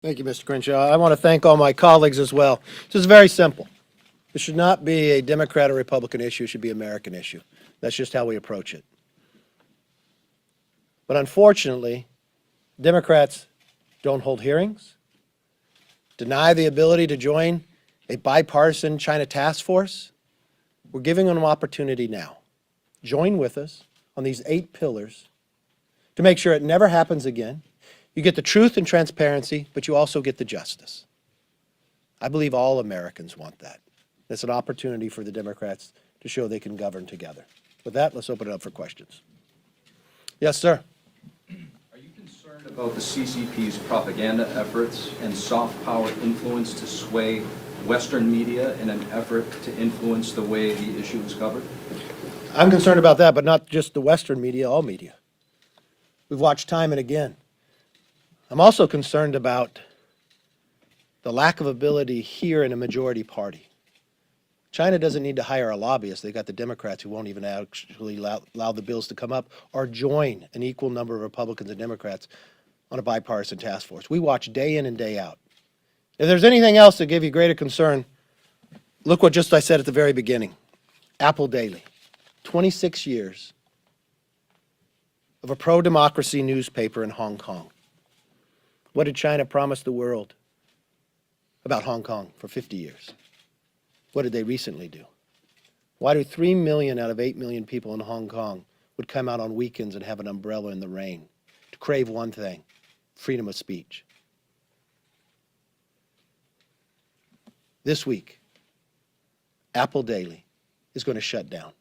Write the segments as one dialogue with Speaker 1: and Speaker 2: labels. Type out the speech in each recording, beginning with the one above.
Speaker 1: Thank you, Mr. Crenshaw. I want to thank all my colleagues as well. This is very simple. This should not be a Democrat or Republican issue. It should be an American issue. That's just how we approach it. But unfortunately, Democrats don't hold hearings, deny the ability to join a bipartisan China task force. We're giving them an opportunity now. Join with us on these 8 pillars to make sure it never happens again. You get the truth and transparency, but you also get the justice. I believe all Americans want that. It's an opportunity for the Democrats to show they can govern together. With that, let's open it up for questions. Yes, sir.
Speaker 2: Are you concerned about the CCP's propaganda efforts and soft power influence to sway Western media in an effort to influence the way the issue is covered?
Speaker 1: I'm concerned about that, but not just the Western media, all media. We've watched time and again. I'm also concerned about the lack of ability here in a majority party. China doesn't need to hire a lobbyist. They've got the Democrats who won't even actually allow the bills to come up or join an equal number of Republicans and Democrats on a bipartisan task force. We watch day in and day out. If there's anything else that gave you greater concern, look what just I said at the very beginning. Apple Daily, 26 years of a pro-democracy newspaper in Hong Kong. What did China promise the world about Hong Kong for 50 years? What did they recently do? Why do 3 million out of 8 million people in Hong Kong would come out on weekends and have an umbrella in the rain to crave one thing, freedom of speech? This week, Apple Daily is going to shut down.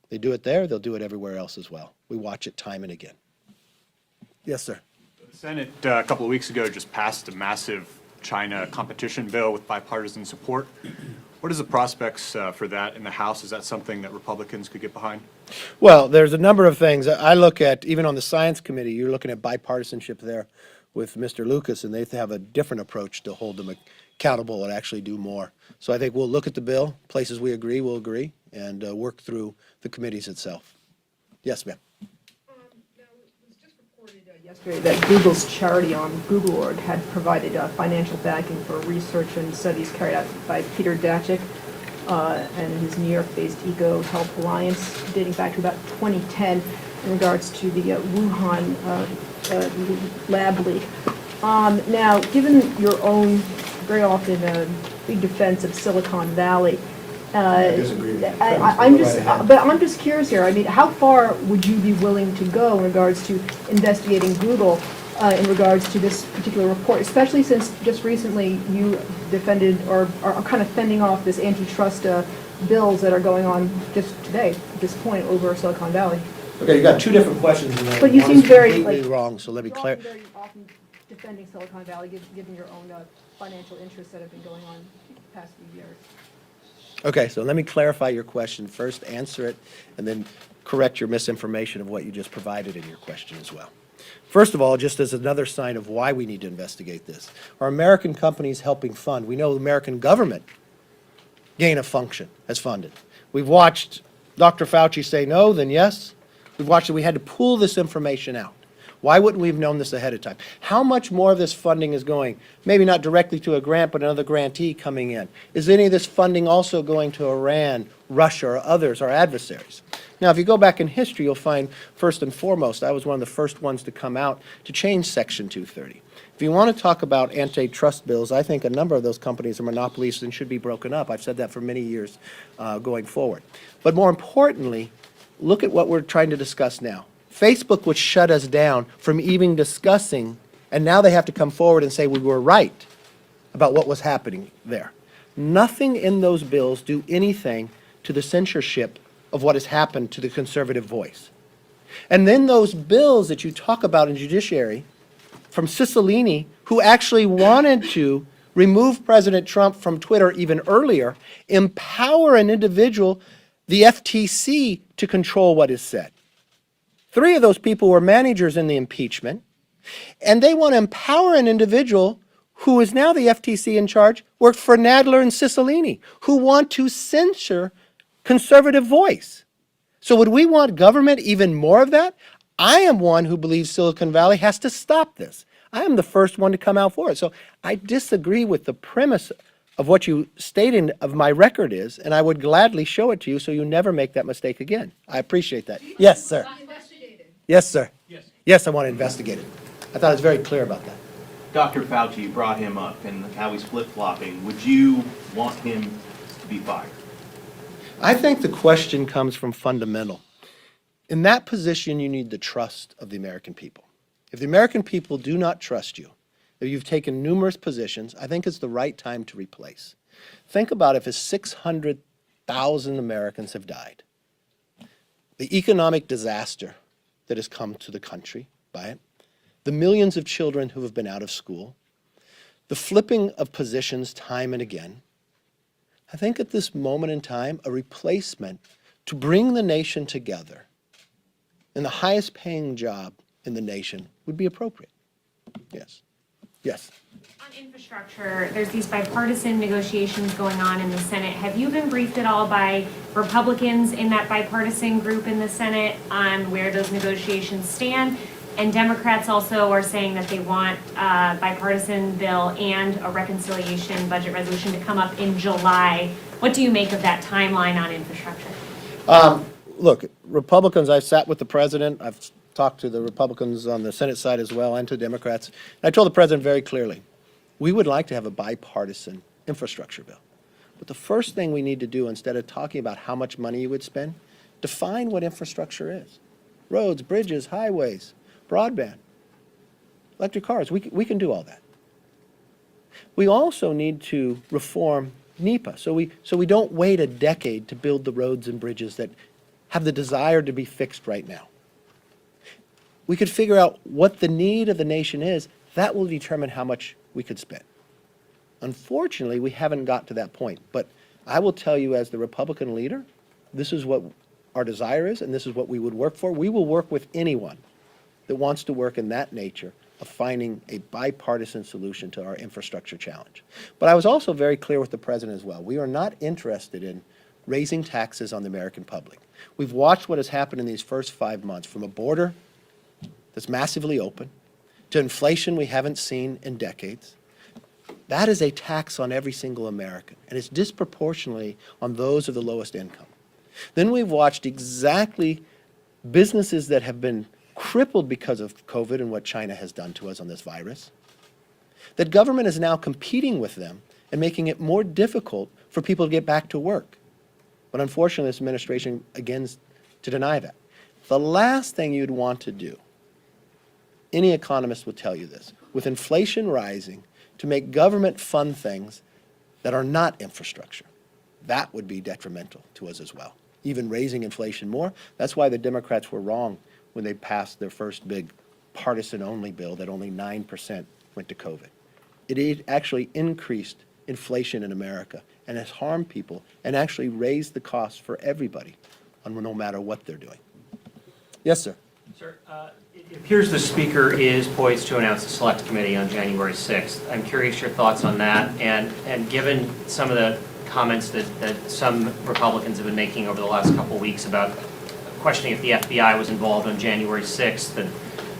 Speaker 1: They do it there, they'll do it everywhere else as well. We watch it time and again. Yes, sir.
Speaker 3: The Senate a couple of weeks ago just passed a massive China competition bill with bipartisan support. What is the prospects for that in the House? Is that something that Republicans could get behind?
Speaker 1: Well, there's a number of things. I look at, even on the Science Committee, you're looking at bipartisanship there with Mr. Lucas, and they have a different approach to hold them accountable and actually do more. So I think we'll look at the bill, places we agree, we'll agree, and work through the committees itself. Yes, ma'am.
Speaker 4: Yesterday that Google's charity on Google Org had provided financial backing for research and studies carried out by Peter Daszak and his New York-based Eco Health Alliance dating back to about 2010 in regards to the Wuhan lab leak. Now, given your own very often big defense of Silicon Valley, I'm just curious here. I mean, how far would you be willing to go in regards to investigating Google in regards to this particular report, especially since just recently you defended or are kind of fending off this antitrust bills that are going on just today, at this point, over Silicon Valley?
Speaker 1: Okay, you got 2 different questions in there.
Speaker 4: But you seem very
Speaker 1: wrong, so let me clarify.
Speaker 4: Very often defending Silicon Valley, given your own financial interests that have been going on the past few years.
Speaker 1: Okay, so let me clarify your question first, answer it, and then correct your misinformation of what you just provided in your question as well. First of all, just as another sign of why we need to investigate this, are American companies helping fund? We know the American government, gain of function, has funded. We've watched Dr. Fauci say no, then yes. We've watched that we had to pull this information out. Why wouldn't we have known this ahead of time? How much more of this funding is going, maybe not directly to a grant, but another grantee coming in? Is any of this funding also going to Iran, Russia, or others, our adversaries? Now, if you go back in history, you'll find, first and foremost, I was one of the first ones to come out to change Section 230. If you want to talk about antitrust bills, I think a number of those companies are monopolies and should be broken up. I've said that for many years going forward. But more importantly, look at what we're trying to discuss now. Facebook would shut us down from even discussing, and now they have to come forward and say we were right about what was happening there. Nothing in those bills do anything to the censorship of what has happened to the conservative voice. And then those bills that you talk about in judiciary from Cicilline, who actually wanted to remove President Trump from Twitter even earlier, empower an individual, the FTC, to control what is said. 3 of those people were managers in the impeachment, and they want to empower an individual who is now the FTC in charge, worked for Nadler and Cicilline, who want to censor conservative voice. So would we want government even more of that? I am one who believes Silicon Valley has to stop this. I am the first one to come out for it. So I disagree with the premise of what you stated of my record is, and I would gladly show it to you so you never make that mistake again. I appreciate that. Yes, sir. Yes, sir. Yes, I want to investigate it. I thought I was very clear about that.
Speaker 5: Dr. Fauci brought him up and how he's flip-flopping. Would you want him to be fired?
Speaker 1: I think the question comes from fundamental. In that position, you need the trust of the American people. If the American people do not trust you, if you've taken numerous positions, I think it's the right time to replace. Think about if 600,000 Americans have died. The economic disaster that has come to the country by it, the millions of children who have been out of school, the flipping of positions time and again. I think at this moment in time, a replacement to bring the nation together in the highest paying job in the nation would be appropriate. Yes. Yes.
Speaker 6: On infrastructure, there's these bipartisan negotiations going on in the Senate. Have you been briefed at all by Republicans in that bipartisan group in the Senate on where those negotiations stand? And Democrats also are saying that they want a bipartisan bill and a reconciliation budget resolution to come up in July. What do you make of that timeline on infrastructure?
Speaker 1: Look, Republicans, I've sat with the president, I've talked to the Republicans on the Senate side as well, and to Democrats. And I told the president very clearly, we would like to have a bipartisan infrastructure bill. But the first thing we need to do, instead of talking about how much money you would spend, define what infrastructure is. Roads, bridges, highways, broadband, electric cars, we can do all that. We also need to reform NEPA, so we don't wait a decade to build the roads and bridges that have the desire to be fixed right now. We could figure out what the need of the nation is. That will determine how much we could spend. Unfortunately, we haven't got to that point. But I will tell you as the Republican leader, this is what our desire is, and this is what we would work for. We will work with anyone that wants to work in that nature of finding a bipartisan solution to our infrastructure challenge. But I was also very clear with the president as well. We are not interested in raising taxes on the American public. We've watched what has happened in these first 5 months, from a border that's massively open to inflation we haven't seen in decades. That is a tax on every single American, and it's disproportionately on those of the lowest income. Then we've watched exactly businesses that have been crippled because of COVID and what China has done to us on this virus, that government is now competing with them and making it more difficult for people to get back to work. But unfortunately, this administration begins to deny that. The last thing you'd want to do, any economist would tell you this, with inflation rising, to make government fund things that are not infrastructure. That would be detrimental to us as well, even raising inflation more. That's why the Democrats were wrong when they passed their first big partisan-only bill that only 9% went to COVID. It actually increased inflation in America and has harmed people and actually raised the costs for everybody, no matter what they're doing. Yes, sir.
Speaker 7: Sir, it appears the Speaker is poised to announce a select committee on January 6th. I'm curious your thoughts on that, and given some of the comments that some Republicans have been making over the last couple of weeks about questioning if the FBI was involved on January 6th and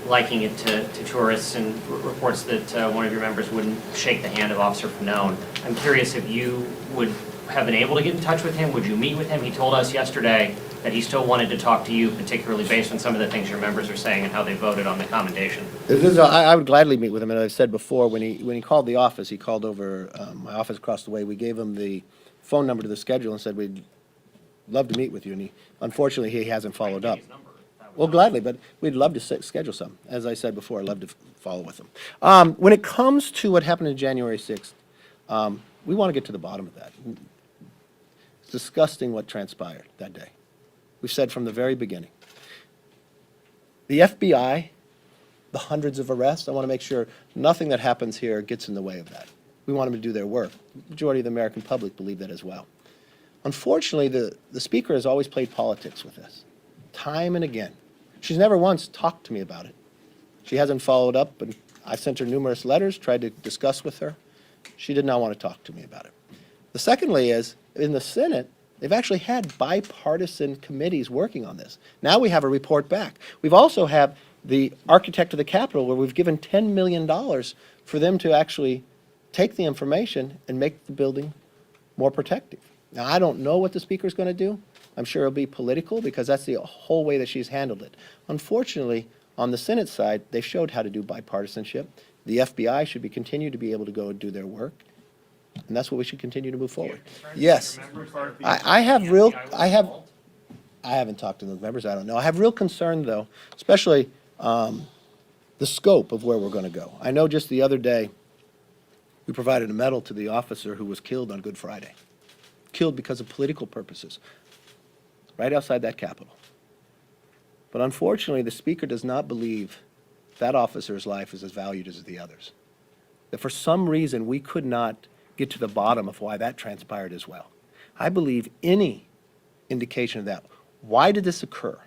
Speaker 7: liking it to tourists, and reports that one of your members wouldn't shake the hand of Officer Fanone. I'm curious if you would have been able to get in touch with him. Would you meet with him? He told us yesterday that he still wanted to talk to you, particularly based on some of the things your members are saying and how they voted on the commendation.
Speaker 1: I would gladly meet with him, and as I said before, when he called the office, he called over my office across the way. We gave him the phone number to the schedule and said we'd love to meet with you, and unfortunately he hasn't followed up. Well, gladly, but we'd love to schedule some. As I said before, I'd love to follow with him. When it comes to what happened on January 6th, we want to get to the bottom of that. It's disgusting what transpired that day. We've said from the very beginning. The FBI, the hundreds of arrests, I want to make sure nothing that happens here gets in the way of that. We want them to do their work. The majority of the American public believe that as well. Unfortunately, the Speaker has always played politics with this, time and again. She's never once talked to me about it. She hasn't followed up, and I've sent her numerous letters, tried to discuss with her. She did not want to talk to me about it. The secondly is, in the Senate, they've actually had bipartisan committees working on this. Now we have a report back. We've also have the architect of the Capitol, where we've given $10 million for them to actually take the information and make the building more protective. Now, I don't know what the speaker's going to do. I'm sure it'll be political because that's the whole way that she's handled it. Unfortunately, on the Senate side, they showed how to do bipartisanship. The FBI should continue to be able to go and do their work, and that's what we should continue to move forward. Yes, I haven't talked to those members. I don't know. I have real concern, though, especially the scope of where we're going to go. I know just the other day, we provided a medal to the officer who was killed on Good Friday, killed because of political purposes, right outside that Capitol. But unfortunately, the speaker does not believe that officer's life is as valued as the others. That for some reason, we could not get to the bottom of why that transpired as well. I believe any indication of that. Why did this occur?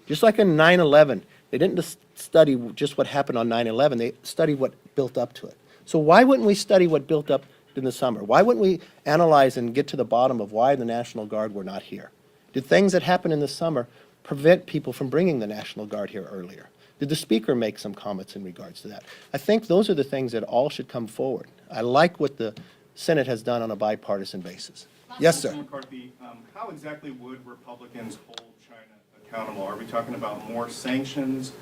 Speaker 1: Just like in 9/11, they didn't just study just what happened on 9/11, they studied what built up to it. So why wouldn't we study what built up in the summer? Why wouldn't we analyze and get to the bottom of why the National Guard were not here? Did things that happened in the summer prevent people from bringing the National Guard here earlier? Did the speaker make some comments in regards to that? I think those are the things that all should come forward. I like what the Senate has done on a bipartisan basis. Yes, sir.
Speaker 8: Mr. McCarthy, how exactly would Republicans hold China accountable? Are we talking about more sanctions?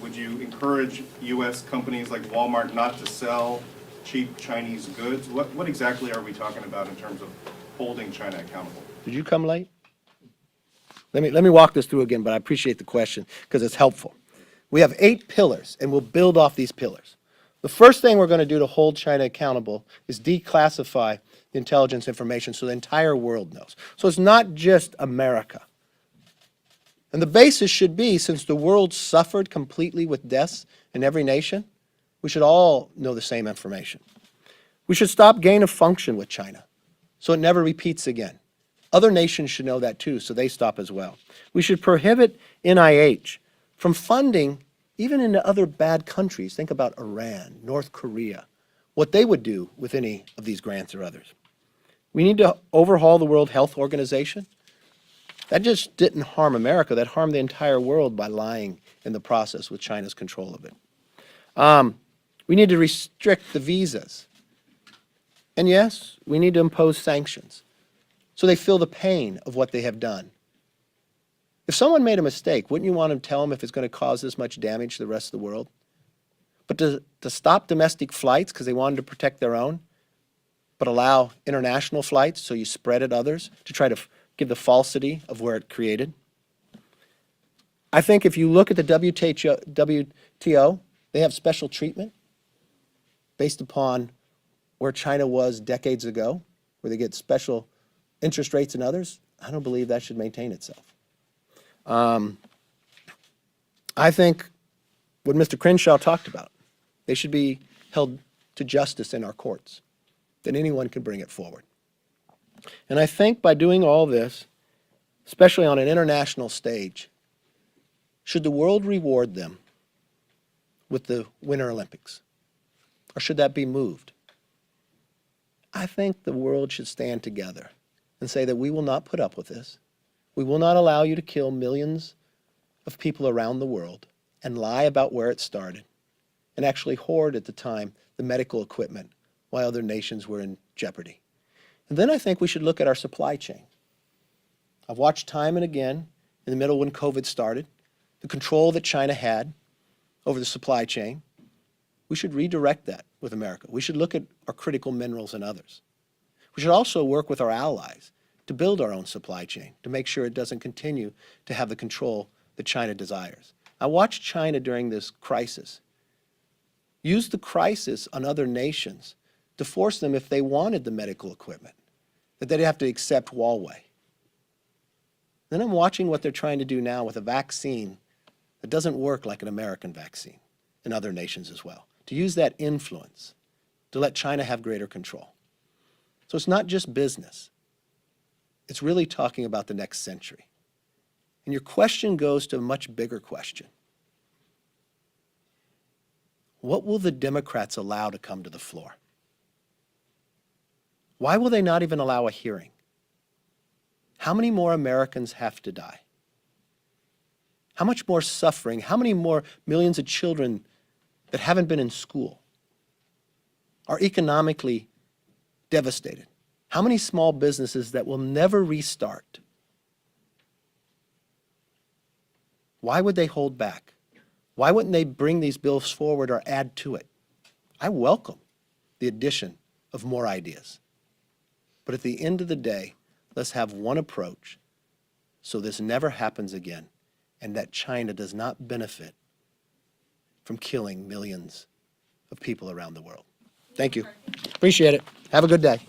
Speaker 8: Would you encourage U.S. companies like Walmart not to sell cheap Chinese goods? What exactly are we talking about in terms of holding China accountable?
Speaker 1: Did you come late? Let me walk this through again, but I appreciate the question because it's helpful. We have 8 pillars, and we'll build off these pillars. The first thing we're going to do to hold China accountable is declassify the intelligence information so the entire world knows. So it's not just America. And the basis should be, since the world suffered completely with deaths in every nation, we should all know the same information. We should stop gain of function with China so it never repeats again. Other nations should know that too, so they stop as well. We should prohibit NIH from funding even into other bad countries. Think about Iran, North Korea, what they would do with any of these grants or others. We need to overhaul the World Health Organization. That just didn't harm America, that harmed the entire world by lying in the process with China's control of it. We need to restrict the visas. And yes, we need to impose sanctions so they feel the pain of what they have done. If someone made a mistake, wouldn't you want to tell them if it's going to cause this much damage to the rest of the world? But to stop domestic flights because they wanted to protect their own, but allow international flights so you spread it others to try to give the falsity of where it created? I think if you look at the WTO, they have special treatment based upon where China was decades ago, where they get special interest rates and others. I don't believe that should maintain itself. I think what Mr. Crenshaw talked about, they should be held to justice in our courts, that anyone can bring it forward. And I think by doing all this, especially on an international stage, should the world reward them with the Winter Olympics? Or should that be moved? I think the world should stand together and say that we will not put up with this. We will not allow you to kill millions of people around the world and lie about where it started and actually hoard at the time the medical equipment while other nations were in jeopardy. And then I think we should look at our supply chain. I've watched time and again, in the middle when COVID started, the control that China had over the supply chain. We should redirect that with America. We should look at our critical minerals and others. We should also work with our allies to build our own supply chain, to make sure it doesn't continue to have the control that China desires. I watched China during this crisis use the crisis on other nations to force them, if they wanted the medical equipment, that they'd have to accept Huawei. Then I'm watching what they're trying to do now with a vaccine that doesn't work like an American vaccine in other nations as well, to use that influence to let China have greater control. So it's not just business. It's really talking about the next century. And your question goes to a much bigger question. What will the Democrats allow to come to the floor? Why will they not even allow a hearing? How many more Americans have to die? How much more suffering? How many more millions of children that haven't been in school are economically devastated? How many small businesses that will never restart? Why would they hold back? Why wouldn't they bring these bills forward or add to it? I welcome the addition of more ideas. But at the end of the day, let's have one approach so this never happens again and that China does not benefit from killing millions of people around the world. Thank you. Appreciate it. Have a good day.